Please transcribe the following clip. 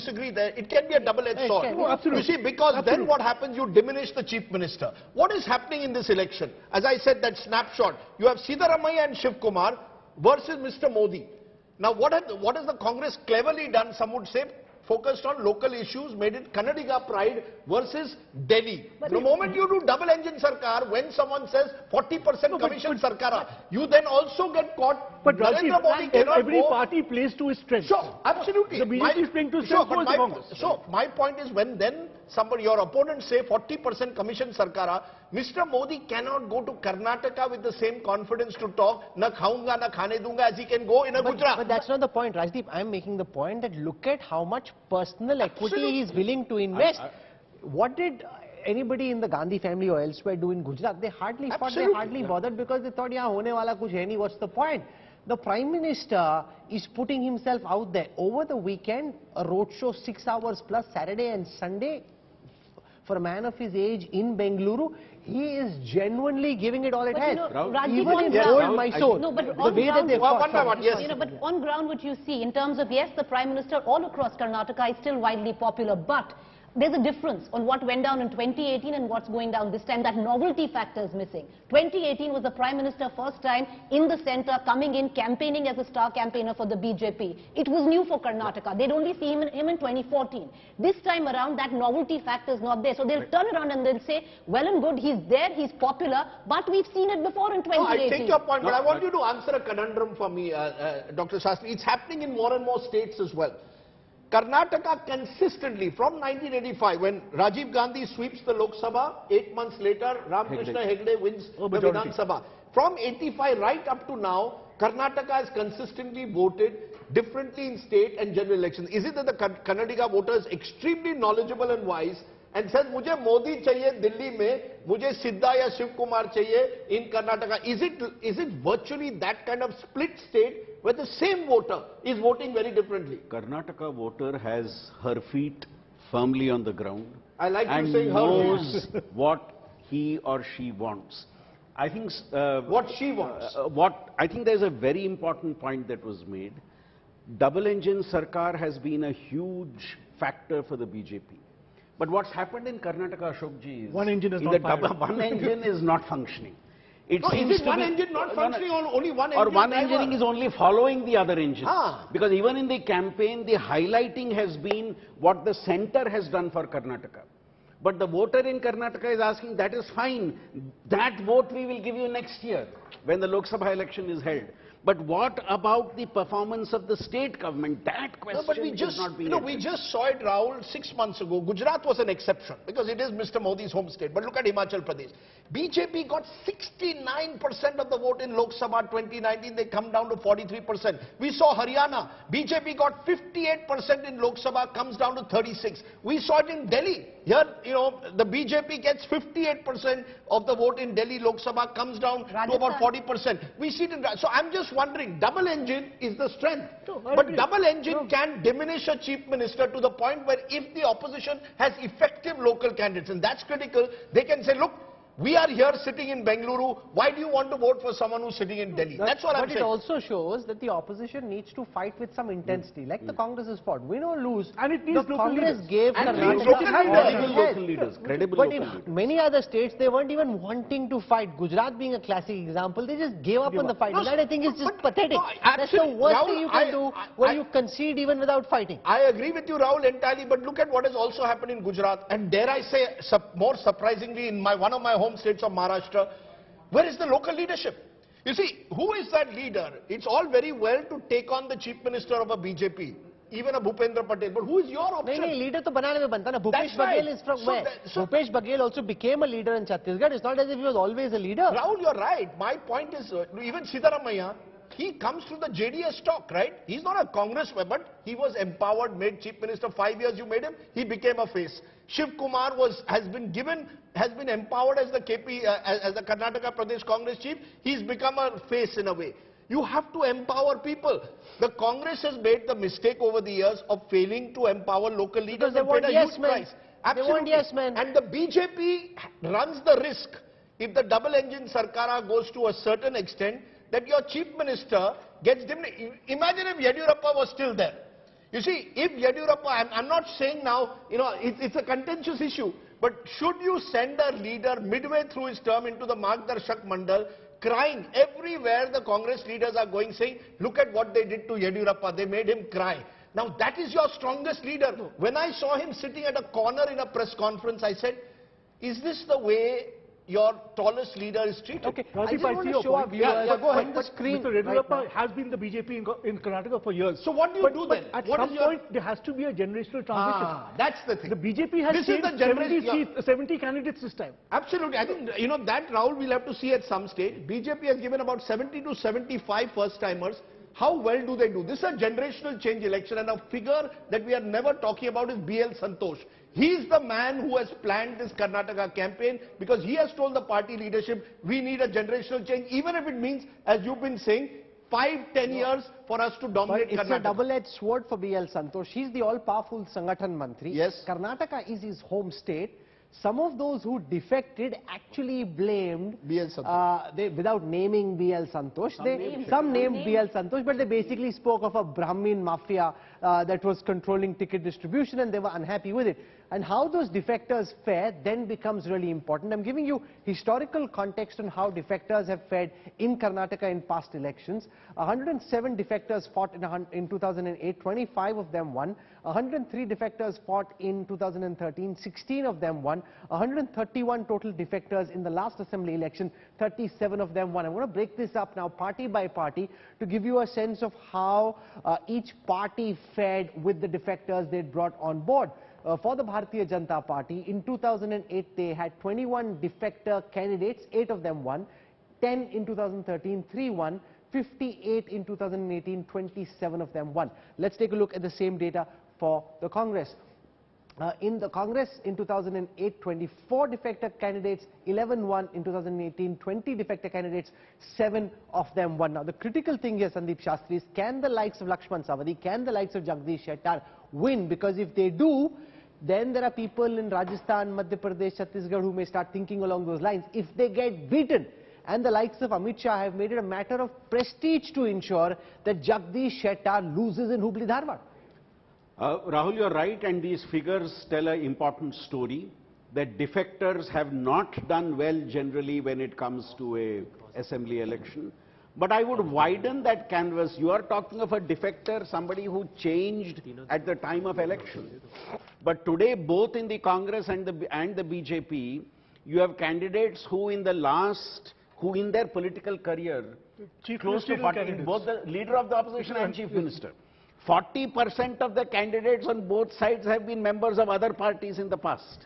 disagree there. It can be a double-edged sword. Absolutely. You see, because then what happens, you diminish the chief minister. What is happening in this election? As I said, that snapshot, you have Siddaramaiah and Shiv Kumar versus Mr. Modi. Now, what has the Congress cleverly done, some would say, focused on local issues, made it Karnataka pride versus Delhi. But the moment you do double engine sarkar, when someone says 40% commission sarkar, you then also get caught. But Narendra Modi every party plays to its strength. Sure, absolutely. The BJP is playing to its strength towards the Congress. So my point is, when then somebody, your opponents say 40% commission sarkara, Mr. Modi cannot go to Karnataka with the same confidence to talk, na khaunga, na khane dunga, as he can go in a Gujarat. But that's not the point, Rajdeep. I'm making the point that look at how much personal equity he is willing to invest. What did anybody in the Gandhi family or elsewhere do in Gujarat? They hardly fought, they hardly bothered, because they thought, yeah, hone wala kuch hai nahi, what's the point? The Prime Minister is putting himself out there. Over the weekend, a roadshow 6 hours plus, Saturday and Sunday, for a man of his age in Bengaluru, he is genuinely giving it all it has. Even in old Mysore, no, but the way that they fought. But on ground, what you see in terms of, yes, the Prime Minister all across Karnataka is still widely popular, but there's a difference on what went down in 2018 and what's going down this time. That novelty factor is missing. 2018 was the Prime Minister first time in the centre, coming in, campaigning as a star campaigner for the BJP. It was new for Karnataka. They'd only see him in 2014. This time around, that novelty factor is not there. So they'll turn around and they'll say, well and good, he's there, he's popular, but we've seen it before in 2018. No, I take your point, but I want you to answer a conundrum for me, Dr. Shastri. It's happening in more and more states as well. Karnataka consistently, from 1985, when Rajiv Gandhi sweeps the Lok Sabha, 8 months later, Ramakrishna Hegde wins the Vidhan Sabha. From 85 right up to now, Karnataka has consistently voted differently in state and general elections. Is it that the Karnataka voter is extremely knowledgeable and wise and says, "Mujhe Modi chahiye Delhi mein, mujhe Siddha ya Shiv Kumar chahiye in Karnataka"? Is it virtually that kind of split state where the same voter is voting very differently? Karnataka voter has her feet firmly on the ground. I like and you saying knows what he or she wants. I think what she wants. I think there's a very important point that was made. Double engine Sarkar has been a huge factor for the BJP. But what's happened in Karnataka, Ashokji, is one engine is not one engine is not functioning. It seems one engine not functioning, or only one engine? Or one engine is only following the other engine. Because even in the campaign, the highlighting has been what the centre has done for Karnataka. But the voter in Karnataka is asking, that is fine. That vote we will give you next year, when the Lok Sabha election is held. But what about the performance of the state government? That question is not being we just saw it, Rahul, 6 months ago. Gujarat was an exception because it is Mr. Modi's home state. But look at Himachal Pradesh. BJP got 69% of the vote in Lok Sabha 2019. They come down to 43%. We saw Haryana. BJP got 58% in Lok Sabha, comes down to 36%. We saw it in Delhi. Here, the BJP gets 58% of the vote in Delhi Lok Sabha, comes down to about 40%. We see it in... So I'm just wondering, double engine is the strength. But double engine can diminish a chief minister to the point where if the opposition has effective local candidates, and that's critical, they can say, look, we are here sitting in Bengaluru. Why do you want to vote for someone who's sitting in Delhi? That's what I'm saying. But it also shows that the opposition needs to fight with some intensity, like the Congress has fought. Win or lose, and it needs the Congress gave credible local leaders. But in many other states, they weren't even wanting to fight. Gujarat being a classic example, they just gave up on the fight. That I think is just pathetic. That's the worst thing you can do when you concede even without fighting. I agree with you, Rahul, entirely. But look at what has also happened in Gujarat, and dare I say, more surprisingly, in one of my home states of Maharashtra, where is the local leadership? You see, who is that leader? It's all very well to take on the chief minister of a BJP, even a Bhupendra Patel, but who is your option? Leader to banane mein banta na. Bhupesh Baghel is from where? Bhupesh Baghel also became a leader in Chhattisgarh. It's not as if he was always a leader. Rahul, you're right. My point is, even Siddaramaiah, he comes to the JDS stock, right? He's not a Congress member, but he was empowered, made chief minister. 5 years you made him, he became a face. Shiv Kumar has been empowered as the as the Karnataka Pradesh Congress chief. He's become a face in a way. You have to empower people. The Congress has made the mistake over the years of failing to empower local leaders. They want yes men. They want yes men. And the BJP runs the risk, if the double engine Sarkara goes to a certain extent, that your chief minister gets diminished. Imagine if Yediyurappa was still there. You see, if Yadurappa, I'm not saying now, it's a contentious issue, but should you send a leader midway through his term into the Margdarshak Mandal, crying everywhere the Congress leaders are going, saying, look at what they did to Yadurappa, they made him cry. Now that is your strongest leader. When I saw him sitting at a corner in a press conference, I said, is this the way your tallest leader is treated? Okay, I just want to show our viewers go ahead. on the screen. Mr. Yadurappa has been the BJP in Karnataka for years. So what do you do then? At some point, there has to be a generational transition. That's the thing. The BJP has changed 70 candidates this time. Absolutely. I think, that Rahul we'll have to see at some stage. BJP has given about 70 to 75 first-timers. How well do they do? This is a generational change election, and a figure that we are never talking about is B.L. Santosh. He is the man who has planned this Karnataka campaign, because he has told the party leadership, we need a generational change, even if it means, as you've been saying, 5-10 years for us to dominate Karnataka. It's a double-edged sword for B.L. Santosh. He's the all-powerful Sangathan Mantri. Yes. Karnataka is his home state. Some of those who defected actually blamed B.L. Santosh. without naming B.L. Santosh. Some named B.L. Santosh, but they basically spoke of a Brahmin mafia that was controlling ticket distribution, and they were unhappy with it. And how those defectors fare then becomes really important. I'm giving you historical context on how defectors have fared in Karnataka in past elections. 107 defectors fought in 2008, 25 of them won. 103 defectors fought in 2013, 16 of them won. 131 total defectors in the last assembly election, 37 of them won. I'm going to break this up now party by party to give you a sense of how each party fared with the defectors they'd brought on board. For the Bharatiya Janata Party, in 2008 they had 21 defector candidates, 8 of them won, 10 in 2013, 3 won, 58 in 2018, 27 of them won. Let's take a look at the same data for the Congress. In the Congress in 2008, 24 defector candidates, 11 won. In 2018, 20 defector candidates, 7 of them won. Now the critical thing here, Sandeep Shastri, is can the likes of Lakshman Savadi, can the likes of Jagdish Shettar win? Because if they do, then there are people in Rajasthan, Madhya Pradesh, Chhattisgarh who may start thinking along those lines. If they get beaten, and the likes of Amit Shah have made it a matter of prestige to ensure that Jagdish Shettar loses in Hubli Dharwad. Rahul, you're right, and these figures tell an important story, that defectors have not done well generally when it comes to a assembly election. But I would widen that canvas. You are talking of a defector, somebody who changed at the time of election. But today, both in the Congress and the BJP, you have candidates who in their political career, close to 40, both the leader of the opposition and chief minister. 40% of the candidates on both sides have been members of other parties in the past.